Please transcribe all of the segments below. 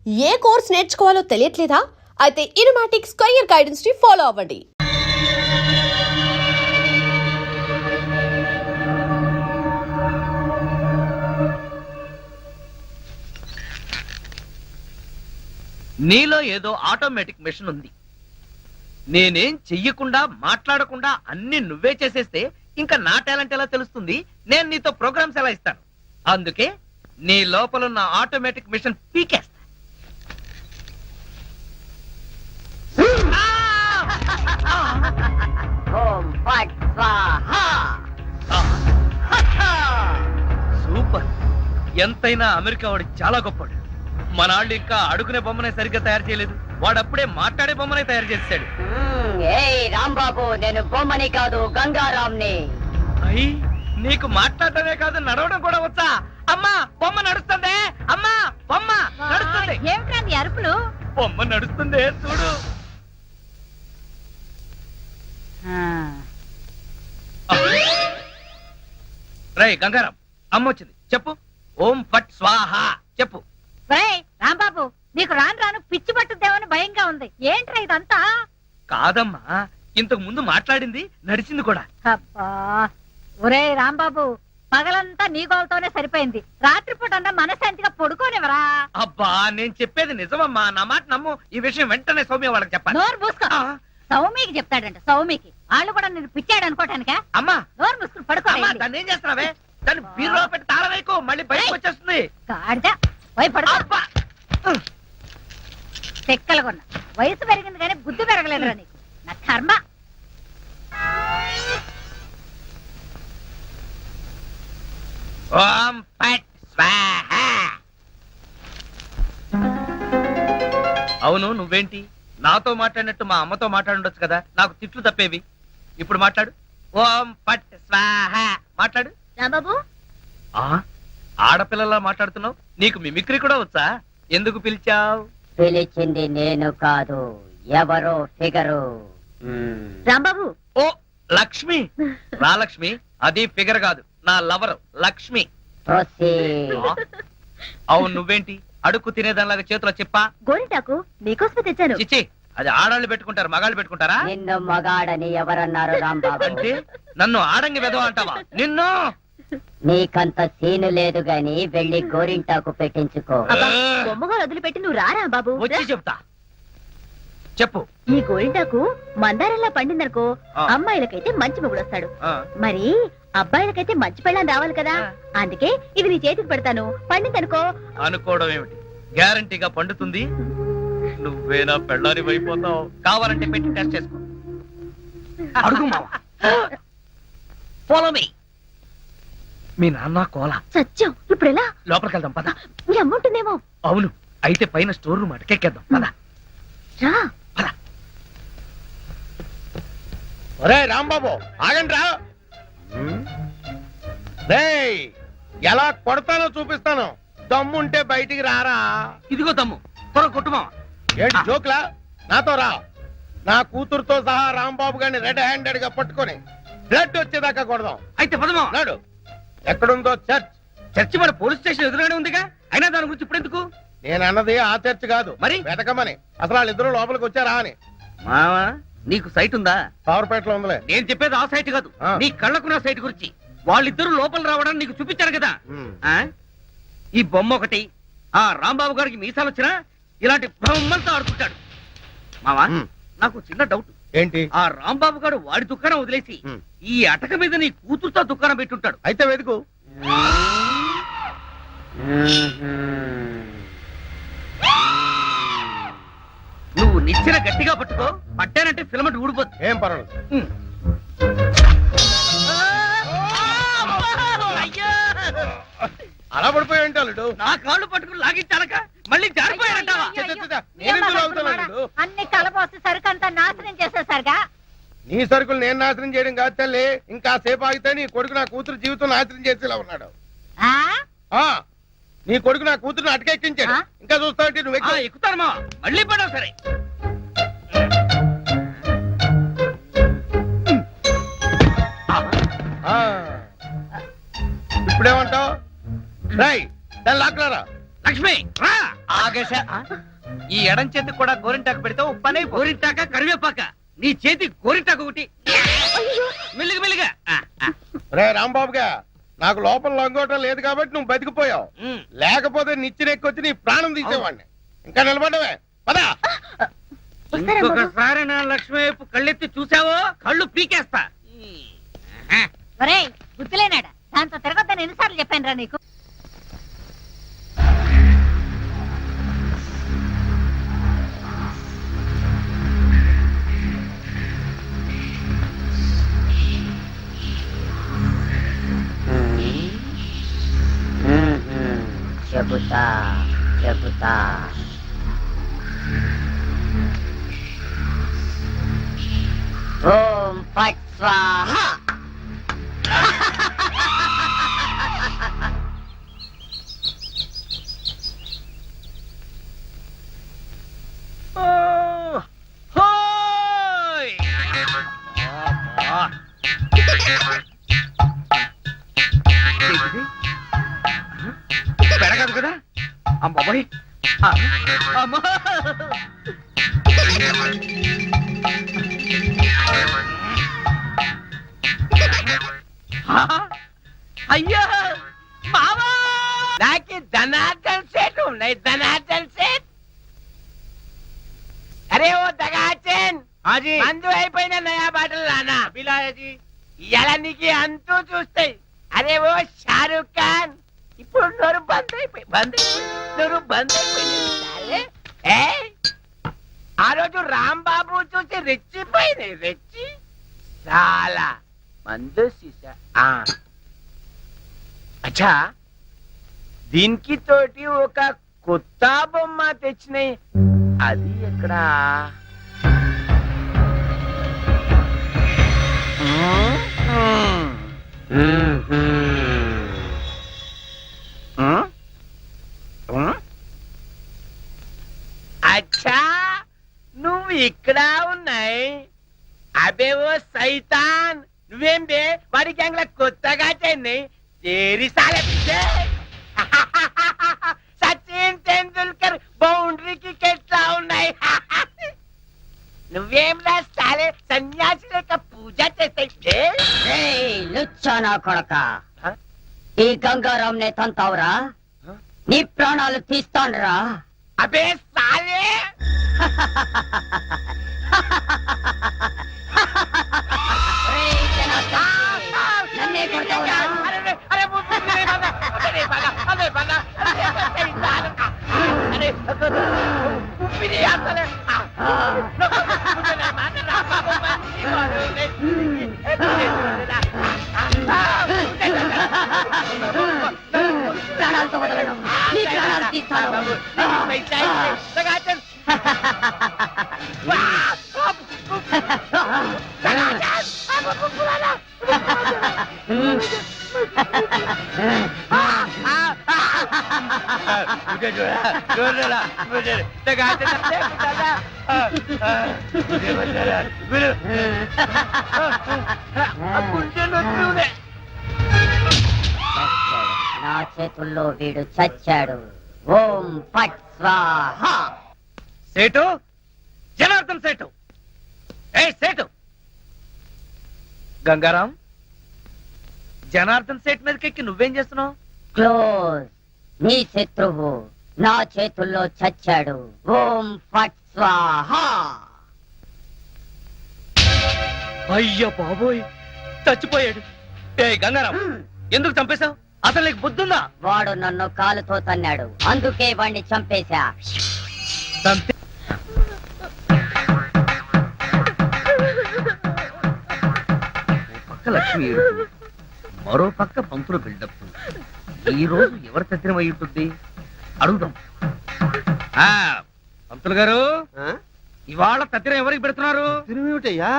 ఏ course నేర్చుకోవాలో తెలియట్లేదా? అయితే ఇనుమాటిక్స్ career guidance ని follow అవ్వండి. నీలో ఏదో ఆటోమేటిక్ మెషిన్ ఉంది. నేనేం చెయ్యకుండా మాట్లాడకుండా అన్ని నువ్వే చేసేస్తే ఇంకా నా టాలెంట్ ఎలా తెలుస్తుంది? నేను నీతో ప్రోగ్రామ్స్ ఎలా ఇస్తాను? అందుకే నీ లోపల ఉన్న ఆటోమేటిక్ మిషన్ పీకేస్తా. సూపర్. ఎంతైనా అమెరికా వాడు చాలా గొప్పవాడు. మన వాళ్ళు ఇంకా అడుగునే బొమ్మనే సరిగ్గా తయారు చేయలేదు, వాడప్పుడే మాట్లాడే బొమ్మనే తయారు చేశాడు. రాంబాబు, నేను బొమ్మని కాదు గంగారాంని. అయ్యి, నీకు మాట్లాడటమే కాదు నడవడం కూడా వచ్చా? అమ్మా బొమ్మ నడుస్తుంది, అమ్మా బొమ్మ నడుస్తుంది. ఏమిట్రా నీ అరుపులు? బొమ్మ నడుస్తుంది చూడు. రై గంగారాం, అమ్మ వచ్చింది, చెప్పు. ఓం ఫట్ స్వాహ చెప్పు. రాంబాబు, నీకు రాను రాను పిచ్చి పట్టుద్దేమని భయంగా ఉంది. ఏంట్రా ఇదంతా? కాదమ్మా, ఇంతకు ముందు మాట్లాడింది నడిచింది కూడా. అబ్బా, ఒరే రాంబాబు, పగలంతా నీ గోలతోనే సరిపోయింది. రాత్రిపూట అన్నా మనశాంతిగా పడుకోనివరా? అబ్బా, నేను చెప్పేది నిజమమ్మా, నా మాట నమ్ము. ఈ విషయం వెంటనే సౌమ్య వాళ్ళకి చెప్పాలి. నోరు మూసుకో. సౌమికి చెప్తాడంట. సౌమికి వాళ్ళు కూడా నేను పిచ్చాడు అనుకోటానికా? అమ్మా నోరు మూసుకుని పడుకో. దాన్ని ఏం చేస్తున్నావే? దాన్ని బీరులో పెట్టి తాళం వేయకు, మళ్ళీ బయటకు వచ్చేస్తుంది. గాడిద, పోయి పడుకో. చెక్కలుగొన్న వయసు పెరిగింది కానీ బుద్ధి పెరగలేదురా నీకు. నా కర్మ. ఓం ఫట్ స్వాహ. అవును, నువ్వేంటి నాతో మాట్లాడినట్టు మా అమ్మతో మాట్లాడుండొచ్చు కదా, నాకు తిట్లు తప్పేవి. ఇప్పుడు మాట్లాడు. ఓం ఫట్ స్వాహ మాట్లాడు. రాంబాబు, ఆడపిల్లలా మాట్లాడుతున్నావు. నీకు మిమిక్రీ కూడా వచ్చా? ఎందుకు పిలిచావు? పిలిచింది నేను కాదు, ఎవరో ఫిగరు. రాంబాబు, ఓ లక్ష్మి. రా లక్ష్మి, అది ఫిగర్ కాదు, నా లవర్ లక్ష్మి. అవును, నువ్వేంటి అడుక్కు తినేదానిలాగా చేతిలో చెప్పా? గోరింటాకు మీకోసమే తెచ్చాను. చిచ్చి, అది ఆడాళ్ళు పెట్టుకుంటారు, మగాళ్ళు పెట్టుకుంటారా? నిన్ను మగాడని ఎవరన్నారు రాంబాబు? అంటే నన్ను ఆడంగి వెదవ అంటావా? నిన్ను నీకంత సీను లేదు గాని వెళ్ళి గోరింటాకు పెట్టించుకో. బొమ్మగా వదిలిపెట్టి నువ్వు రారా బాబు. వచ్చి చెప్తా, చెప్పు. ఈ గోరింటాకు మందారంలా పండిందనుకో, అమ్మాయిలకైతే మంచి మొగుడు వస్తాడు, మరి అబ్బాయిలకైతే మంచి పెళ్ళాన్ని రావాలి కదా. అందుకే ఇది నీ చేతికి పెడతాను, పండిందనుకో. అనుకోవడం ఏమిటి, గ్యారంటీగా పండుతుంది. నువ్వేనా పెళ్ళారి అయిపోతావు. కావాలంటే పెట్టి టెస్ట్ చేసుకో. అడుగు మావా. Follow me. మీ నాన్న కోల సత్యం, ఇప్పుడు ఎలా? లోపలికి వెళ్దాం పద. నీ అమ్ముంటుందేమో. అవును, అయితే పైన స్టోర్ రూమ్ అటకెక్కేద్దాం పద. రా. ఒరే రాంబాబు, ఆగండి రా. రేయ్, ఎలా కొడతానో చూపిస్తాను. దమ్ముంటే బయటికి రారా. ఇదిగో దమ్ము, త్వర కొట్టుమా. ఏంటి జోక్లా? నాతో రా. నా కూతురుతో సహా రాంబాబు గారిని రెడ్ హ్యాండెడ్ గా పట్టుకొని బ్లడ్ వచ్చేదాకా కొడదాం. అయితే పదమా. నాడు ఎక్కడుందో చర్చ్. చర్చి మన పోలీస్ స్టేషన్ ఎదురుగానే ఉందిగా, అయినా దాని గురించి ఇప్పుడు ఎందుకు? నేను అన్నది ఆ చర్చ్ కాదు, మరి వెతకమని. అసలు వాళ్ళిద్దరూ లోపలికి వచ్చారా అని. మావా, నీకు సైట్ ఉందా? పవర్పేటలో ఉందిలే. నేను చెప్పేది ఆ సైట్ కాదు, నీ కళ్ళకున్న సైట్ గురించి. వాళ్ళిద్దరూ లోపల రావడానికి నీకు చూపించారు కదా. ఈ బొమ్మ ఒకటి, ఆ రాంబాబు గారికి మీసాలు వచ్చినా ఇలాంటి బొమ్మలతో ఆడుకుంటాడు. మావా, నాకు చిన్న డౌట్. ఏంటి? ఆ రాంబాబు గారు వాడి దుకాణం వదిలేసి ఈ అటక మీద నీ కూతురుతో దుకాణం పెట్టుంటాడు. అయితే వెతుకు. నువ్వు నిచ్చెన గట్టిగా పట్టుకో, పట్టానంటే ఫిలమెంట్ ఊడిపోద్ది. ఏం పర్వాలేదు. అలా పడిపోయి ఉంటాడు. నా కాళ్ళు పట్టుకుని లాగించాలక మళ్ళీ జారిపోయారంటావా? అన్ని కలపోసి సరుకంతా నాశనం చేసేసరిగా. నీ సరుకులు నేను నాశనం చేయడం కాదు తల్లి. ఇంకా సేపు ఆగితే నీ కొడుకు నా కూతురు జీవితం నాశనం చేసేలా ఉన్నాడు. నీ కొడుకు నా కూతురుని అటకెక్కించాడు. ఇంకా చూస్తావంటే నువ్వు ఎక్కుతానమా? మళ్ళీ పడవు. సరే, ఇప్పుడేమంటావు? రై, దాన్ని లాక్కలారా. లక్ష్మి రా ఆగేశ ఈ ఎడం చేతికి కూడా గోరింటాకు పెడితే ఉప్పనే గోరింటాక కరివేపాక నీ చేతి గోరింటాకు ఒకటి మెల్లిగా మెల్లిగా రే రాంబాబుగా నాకు లోపల లొంగోటం లేదు కాబట్టి నువ్వు బతికిపోయావు. లేకపోతే నిచ్చినెక్కొచ్చి నీ ప్రాణం తీసేవాడిని. ఇంకా నిలబడవే పదా. ఇంకొకసారి నా లక్ష్మి వైపు కళ్ళెత్తి చూసావో కళ్ళు పీకేస్తా. ఒరేయ్ గుర్తులేనాడా దాంతో తిరగొద్దని ఎన్నిసార్లు చెప్పాను రా నీకు. చెబుతా చెబుతా ఓం ఫట్ స్వాహా. పెడగదు కదా అమ్మాయి అమ్మా అయ్యో మామా నాకి ధనార్దన్ सेठ ఉన్నాయి ధనార్దన్ सेठ. అరే ఓ దగాచన్ హాజీ మందు అయిపోయిన నయా బాటలు లానా బిలాయజీ ఇలా నీకు అంతూ చూస్తాయి. అరే ఓ షారూక్ ఖాన్ ఇప్పుడు నోరు బంద్ అయిపోయి నోరు బంద్ అయిపోయింది. ఆ రోజు రాంబాబు చూసి రెచ్చిపోయింది రెచ్చి చాలా మందు సీసా. అచ్చా దీనికి తోటి ఒక కొత్త బొమ్మ తెచ్చినాయి. అది ఎక్కడ అచ్చా నువ్వు ఇక్కడ ఉన్నాయి. అబే ఓ సైతాన్ నువ్వేం బే వాడి గ్యాంగ్ లా కొత్తగా చెన్నై తేరి సాలే పిచ్చే. సచిన్ టెండూల్కర్ బౌండరీకి కెట్లా ఉన్నాయి. నువ్వేం రాస్తాలే సన్యాసి లేక పూజ చేస్తాయి. ఏయ్ లుచ్చా నా కొడక, ఈ గంగారాం నే తంతావురా, నీ ప్రాణాలు తీస్తాన్రా. అబే సాలే ఒరేయ్ జనార్దన్, నన్నే కొడతావురా? ప్రాణాలతో వదలను, నీ ప్రాణాలు తీస్తాను. मुझे जो है मुझे लगाते నా చేతుల్లో వీడు చచ్చాడు. ఓం ఫట్ స్వాహా. సేటు జనార్దన్ సేటు ఏ సేటు గంగారాం జనార్దన్ సేట్ మీదకెక్కి నువ్వేం చేస్తున్నావు? క్లోజ్. నీ శత్రువు నా చేతుల్లో చచ్చాడు. ఓం ఫట్ స్వాహా. అయ్యో బాబోయ్ చచ్చిపోయాడు. ఏ గంగారాం ఎందుకు చంపేశావు? అసలు నీకు బుద్ధుందా? వాడు నన్ను కాలుతో తన్నాడు, అందుకే వాణ్ణి చంపేశా. తంతే- ఓ పక్క లక్ష్మి ఏడుపు, మరో పక్క పంతులు బిల్డప్. ఈ రోజు ఎవరి తత్తిరం అయి ఉంటుంది? అడుగుదాం. పంతులు గారు ఇవాళ తత్తిరం ఎవరికి పెడుతున్నారు? తిరుమిటయ్యా,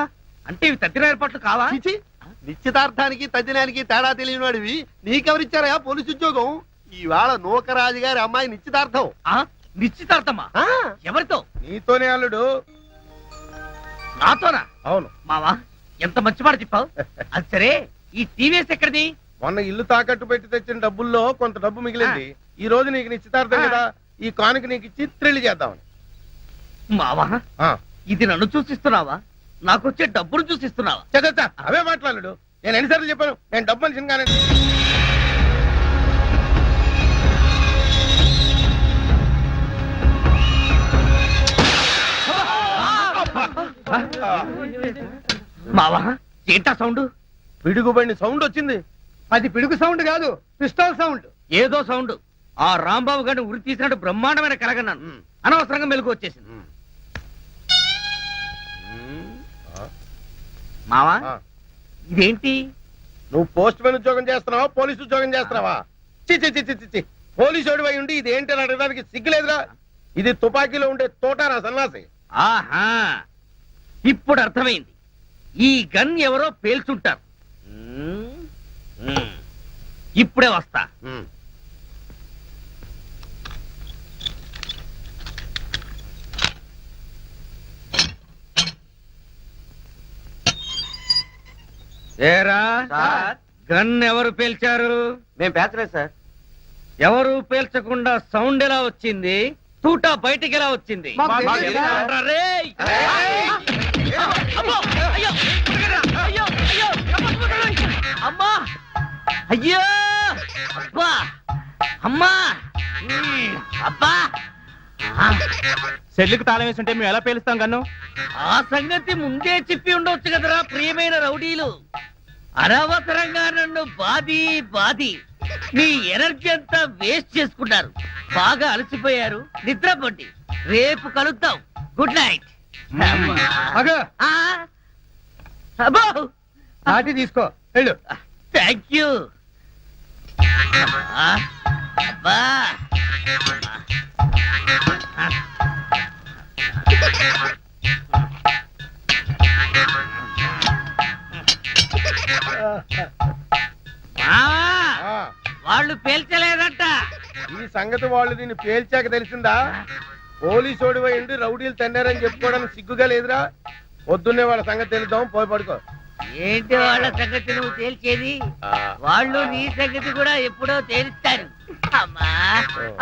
అంటే ఇవి తత్తిరం ఏర్పాట్లు కావా? నిశ్చితార్థానికి తద్దినానికి తేడా తెలియని వాడివి నీకెవరిచ్చారా పోలీసు ఉద్యోగం? ఈవేళ నూకరాజు గారి అమ్మాయి నిశ్చితార్థం. నిశ్చితార్థమా? ఎవరితో? నీతోనే అల్లుడు. నాతోనా? అవును. మావా ఎంత మంచి మాట చెప్పావు. అది సరే ఈ టీవీఎస్ ఎక్కడిది? మొన్న ఇల్లు తాకట్టు పెట్టి తెచ్చిన డబ్బుల్లో కొంత డబ్బు మిగిలింది. ఈ రోజు నీకు నిశ్చితార్థం కదా, ఈ కానుక నీకు ఇచ్చి థ్రిల్ చేద్దామని. మావా ఆ, ఇది నన్ను చూసిస్తున్నావా నాకొచ్చే డబ్బును చూసిస్తున్నావా? చదవచ్చా అవే మాట్లాడు. నేను ఎన్నిసార్లు చెప్పాను నేను డబ్బు మనిషిని కానీ. మావా ఏంటా సౌండ్? పిడుగుబడిన సౌండ్ వచ్చింది. అది పిడుగు సౌండ్ కాదు, పిస్టల్ సౌండ్. ఏదో సౌండ్. ఆ రాంబాబు గారిని ఉరి తీసినట్టు బ్రహ్మాండమైన కలగన్నాను. అనవసరంగా మెలకు వచ్చేసింది. మావా ఆ, ఇదేంటి? నువ్వు పోస్ట్ మ్యాన్ ఉద్యోగం చేస్తున్నావా పోలీసు ఉద్యోగం చేస్తున్నావా? చి పోలీసు ఓడివై ఉండి ఇది ఏంటి అని అడగడానికి సిగ్గులేదురా? ఇది తుపాకీలో ఉండే తోటారా సన్నాసి. ఆహా ఇప్పుడు అర్థమైంది. ఈ గన్ ఎవరో పేల్చుంటారు. ఇప్పుడే వస్తా. ఏరా గన్ ఎవరు పేల్చారు? మేము పేర్చలేదు సార్. ఎవరు పేల్చకుండా సౌండ్ ఎలా వచ్చింది? తూటా బయటికి ఎలా వచ్చింది? మాకు తెలియదు సార్. ఏంట్రా రేయ్? అమ్మో! అయ్యో! అయ్యో! అయ్యో! అమ్మా! అయ్యో! అబ్బా! అమ్మా! అబ్బా! సెల్లుకి తాళం వేసి ఉంటే మేము ఎలా పేలుస్తాం కన్ను? ఆ సంగతి ముందే చెప్పి ఉండొచ్చు కదరా ప్రియమైన రౌడీలు. అనవసరంగా నన్ను బాది మీ ఎనర్జీ అంతా వేస్ట్ చేసుకున్నారు. బాగా అలసిపోయారు, నిద్రపోండి. రేపు కలుద్దాం. Good night. అగో అబ్బో నాటి తీసుకో వెళ్ళు. Thank you. అబ్బా ఆ, వాళ్ళు పేల్చలేదట. ఈ సంగతి వాళ్ళు దీన్ని పేల్చాక తెలిసిందా? పోలీసు ఓడివై ఉండి రౌడీలు తన్నారని చెప్పుకోవడానికి సిగ్గుగా లేదురా? పొద్దున్నే వాళ్ళ సంగతి తెలుద్దాం, పోయి పడుకో. ఏంటి వాళ్ళ సంగతి నువ్వు తేల్చేది? ఆ, వాళ్ళు నీ సంగతి కూడా ఎప్పుడో తేలుస్తారు. అమ్మా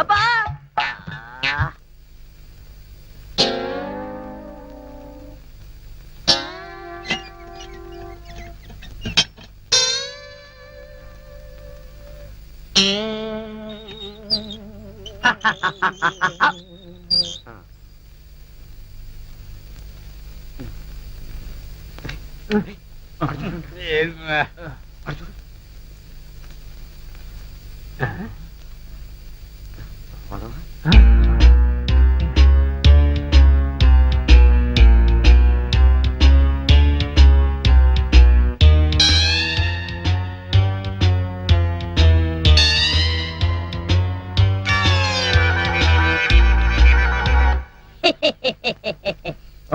అబ్బా ఆ.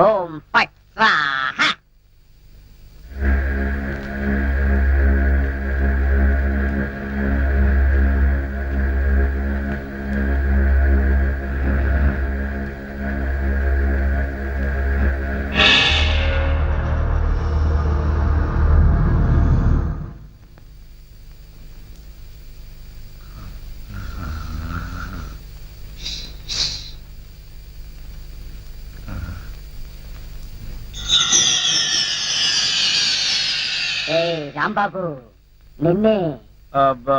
ఓం ఫట్ స్వాహా. ఏ రాంబాబు, నిన్నే. అబ్బా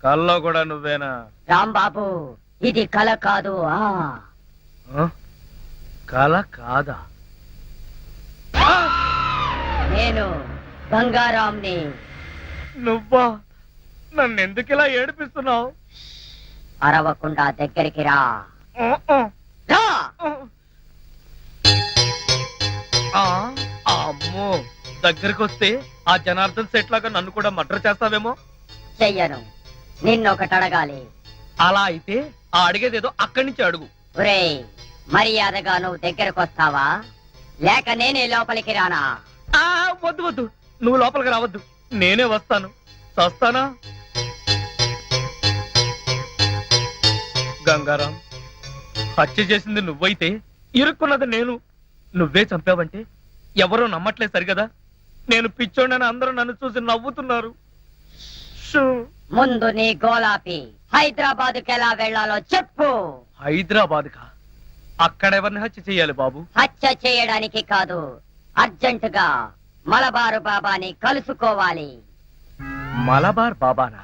కల్లో కూడా నువ్వేనా? రాంబాబు, ఇది కల కాదు. కల కాదా? నేను గంగారాంని. నువ్వా? నన్ను ఎందుకు ఇలా ఏడిపిస్తున్నావు? అరవకుండా దగ్గరికి రా. రా. అమ్మో దగ్గరికి వస్తే ఆ జనార్దన్ సెట్ లాగా నన్ను కూడా మర్డర్ చేస్తావేమో. చెయ్యను. నిన్నొకటి అడగాలి. అలా అయితే ఆ అడిగేదేదో అక్కడి నుంచి అడుగు. ఒరేయ్, మర్యాదగా నువ్వు దగ్గరకు వస్తావా లేక నేనే లోపలికి రానా? ఆ వద్దు వద్దు, నువ్వు లోపలికి రావద్దు, నేనే వస్తాను. చస్తానా? గంగారాం, హత్య చేసింది నువ్వైతే ఇరుక్కున్నది నేను. నువ్వే చంపావంటే ఎవరో నమ్మట్లేదు సరిగదా? నేను పిచ్చోడని అందరూ నన్ను చూసి నవ్వుతున్నారు. షూ. ముందు నీ గోలాపి. హైదరాబాద్కి ఎలా వెళ్ళాలో చెప్పు. హైదరాబాద్ కా? అక్కడెవరిని హత్య చెయ్యాలి బాబు? హత్య చేయడానికి కాదు, అర్జెంటుగా మలబారు బాబాని కలుసుకోవాలి. మలబార్ బాబానా?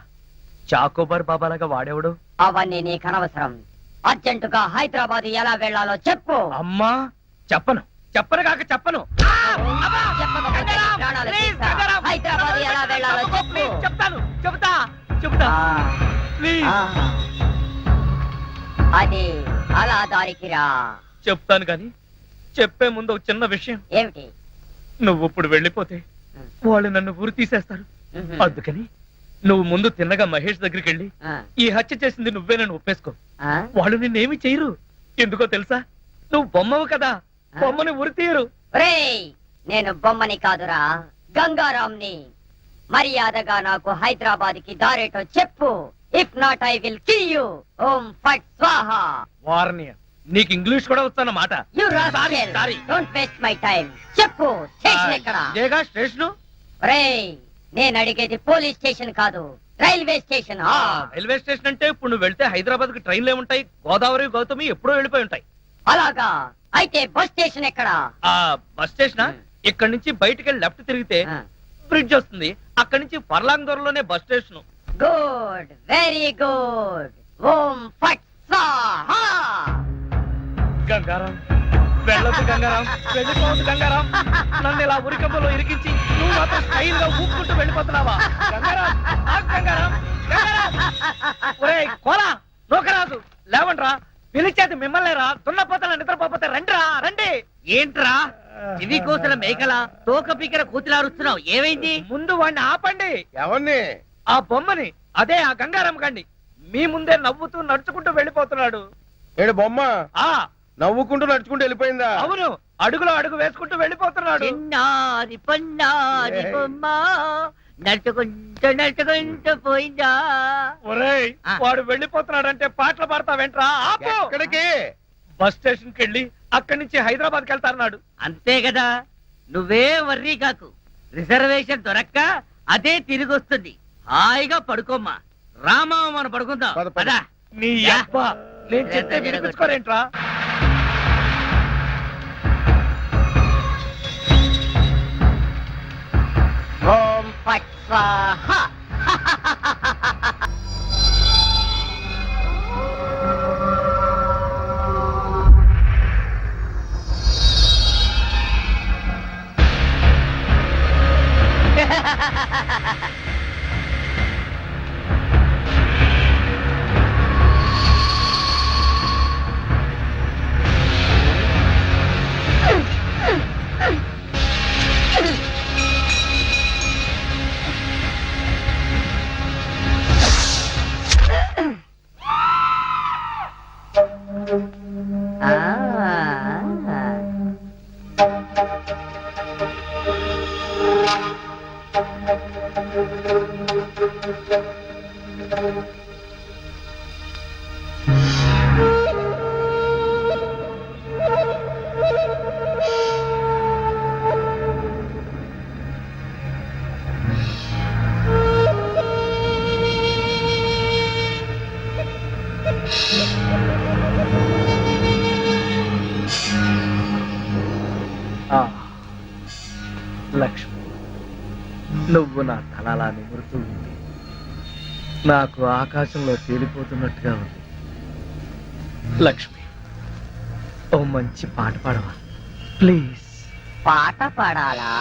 చాకోబార్ బాబాలాగా వాడేవాడు? అవన్నీ నీకు అనవసరం. అర్జెంటుగా హైదరాబాద్ ఎలా వెళ్ళాలో చెప్పు. అమ్మా చెప్పను, చెప్పను కాక చెప్పను. చెప్పకపోతే నీ ప్రాణాలు తీస్తా. హైదరాబాద్ ఎలా వెళ్ళాలో చెప్పు. చెప్తాను, చెబుతా చెబుతా ప్లీజ్. అది అలా దారికి రా. చెప్తాను గాని చెప్పే ముందు ఒక చిన్న విషయం. ఏమిటి? నువ్వు ఇప్పుడు వెళ్ళిపోతే వాళ్ళు నన్ను ఊరు తీసేస్తారు. అందుకని నువ్వు ముందు తిన్నగా మహేష్ దగ్గరికి వెళ్ళి ఈ హత్య చేసింది నువ్వేనని ఒప్పేసుకో. వాళ్ళు నిన్నేమి చేయరు. ఎందుకో తెలుసా? నువ్వు బొమ్మవు కదా, బొమ్మని ఉరి తీయరు. ఒరేయ్, నేను బొమ్మని కాదురా, గంగారాంని. మర్యాదగా నాకు హైదరాబాద్ కి దారేటో చెప్పు. If not I will kill you. ఓం ఫట్ స్వాహా. వార్నియ, నీకు ఇంగ్లీష్ కూడా వస్తానమాట. You rascal, Sorry. Don't waste my time. చెప్పు, స్టేషన్ ఎక్కడ? ఇదేగా స్టేషను. ఒరేయ్, నేను అడిగేది పోలీస్ స్టేషన్ కాదు, రైల్వే స్టేషన్. రైల్వే స్టేషన్ అంటే ఇప్పుడు నువ్వు వెళ్తే హైదరాబాద్ కి ట్రైన్లు ఏముంటాయి? గోదావరి గౌతమి ఎప్పుడో వెళ్ళిపోయి ఉంటాయి. అలాగా? అయితే బస్ స్టేషన్ ఎక్కడ? ఆ బస్ స్టేషన్ ఇక్కడ నుంచి బయటికి వెళ్ళి లెఫ్ట్ తిరిగితే బ్రిడ్జ్ వస్తుంది. అక్కడి నుంచి ఫర్లాంగ్ దూరంలోనే bus station. Good, very good. ఓం ఫట్ స్వాహా. గంగారాం, వెళ్ళొద్దు గంగారాం, వెళ్ళిపోవద్దు గంగారాం. నన్ను ఇలా ఉరికంపలో ఇరికించి నువ్వు మాత్రం స్టైల్ గా ఊపుకుంటూ వెళ్ళిపోతున్నావా? గంగారాం, ఆగు గంగారాం, గంగారాం. ఒరేయ్ కోలా, నూకరాజు, లేవండ్రా. పిలిచేది మిమ్మల్నేరా. దున్నపోతల నిద్రపోతే రండిరా, రండి. ఏంట్రా ఇవి కోసిన మేకల తోక పీకర కూతులారుస్తున్నావు? ఏమైంది? ముందు వాడిని ఆపండి. ఎవరిని? ఆ బొమ్మని, అదే ఆ గంగారాం గండి. మీ ముందే నవ్వుతూ నడుచుకుంటూ వెళ్ళిపోతున్నాడు. ఏడు బొమ్మ ఆ నవ్వుకుంటూ నడుచుకుంటూ వెళ్ళిపోయిందా? అవును, అడుగులో అడుగు వేసుకుంటూ వెళ్ళిపోతున్నాడు. చిన్నారి పన్నారి బొమ్మ నడుచుకుంటూ పోయిందా? ఒరేయ్, వాడు వెళ్ళిపోతున్నాడంటే పాటలు పాడతా వెంట్రా. ఆపు. ఎక్కడికి? బస్ స్టేషన్ కి వెళ్ళి అక్కడి నుంచి హైదరాబాద్ కి వెళ్తారన్నాడు. అంతే కదా, నువ్వే వర్రీ కాకు. రిజర్వేషన్ దొరక్క అదే తిరిగి వస్తుంది. హాయిగా పడుకోమ్మా. రామా, మనం పడుకుందాం. పద, పద. పద. నీ అబ్బా, నేను చెప్తే వినిపించుకోరేంట్రా? ఓం ఫట్ స్వాహా. ఆ, లక్ష్మి, నువ్వు నా తలలా నిమురుతూ ఉంది. నాకు ఆకాశంలో తేలిపోతున్నట్టుగా ఉంది. లక్ష్మి, ఓ మంచి పాట పాడవా ప్లీజ్? పాట పాడాలా?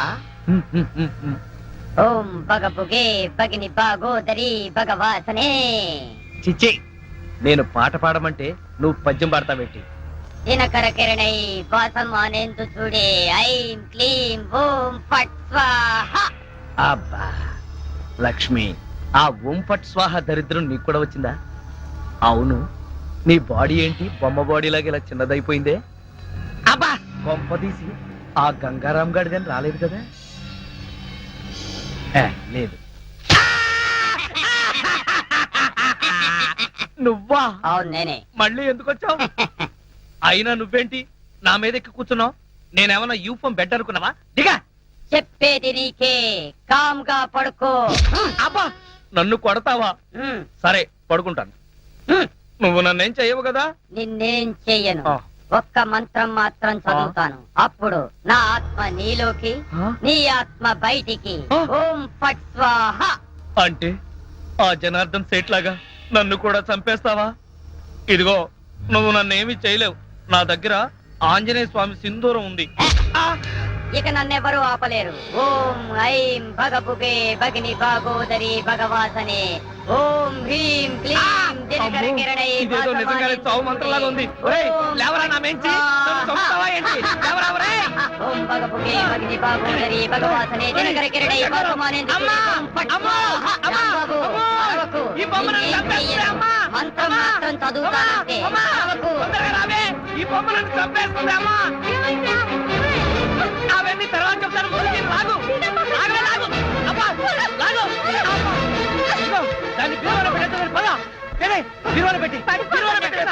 ఓం బగబుగే బగిని బాగోదరి భగవాసనే. చిచ్చి, నేను పాట పాడమంటే నువ్వు పద్యం పాడతావేంటి? దినకర కిరణై వాసం అనేందు చూడే. ఐం క్లీం ఓం ఫట్ స్వాహా. అబ్బా లక్ష్మి, ఆ ఓం ఫట్ స్వాహ దరిద్రం నీకు కూడా వచ్చిందా? అవును, నీ బాడీ ఏంటి బొమ్మ బాడీ లాగా ఇలా చిన్నదైపోయిందే? అబ్బా, కొంపదీసి ఆ గంగారాం గడిదని రాలేదు కదా? లేదు. నువ్వా? అవును నేనే. మళ్ళీ ఎందుకు వచ్చావు? అయినా నువ్వేంటి నా మీద ఎక్కి కూర్చున్నావు? నేనేమన్నా యూఫం బెడ్ అనుకున్నావా? దిగా. చెప్పేది నీకే, కామ్గా పడుకో. అబ్బా, నన్ను కొడతావా? సరే, పడుకుంటాను. నువ్వు నన్నేం చెయ్యవు కదా నిన్నేం చెయ్యను ఆ. ఒక్క మంత్రం మాత్రం చదువుతాను అప్పుడు నా ఆత్మ నీలోకి నీ ఆత్మ బయటికి ఆ. ఓం ఫట్ స్వాహ అంటే ఆ జనార్దన్ సేట్ లాగా నన్ను కూడా చంపేస్తావా? ఇదిగో నువ్వు నన్నేమి చేయలేవు. నా దగ్గర ఆంజనేయ స్వామి సింధూరం ఉంది. ఇక నన్నెవరూ ఆపలేరు. ఓం ఐం భగభుగే భగిని భాగోదరి భగవాసనే ఓం హ్రీం క్లీం దినకర అమ్మో, కిరణై ఇదేదో నిజంగానే చావు మంత్రలాగా ఉంది. ఒరేయ్, లేవరా నా మెంచి, నన్ను చంపుతావా ఏంటి? లేవరా, ఒరేయ్. ఓం భగభుగే భగిని భాగోదరి భగవాసనే దినకర కిరణై భాగమానే అమ్మా, అమ్మా, అమ్మా, అమ్మా, ఈ బొమ్మను చంపేస్తుంది, అమ్మా. మంత్రం మాత్రం చదువుతానంటే అమ్మా, అరవకు. తొందరగా రావే, ఈ బొమ్మను చంపేస్తుంది, అమ్మా. అవన్నీ తర్వాత చెప్తాను, ముందు నేను లాగు. లాగవే, లాగు. అబ్బా, లాగు. అబ్బా. ఇదిగో, దాన్ని బీరువాలో పెట్టేద్దామని పద. ఏమే, బీరువాలో పెట్టి, బీరువాలో పెట్టేస్తా.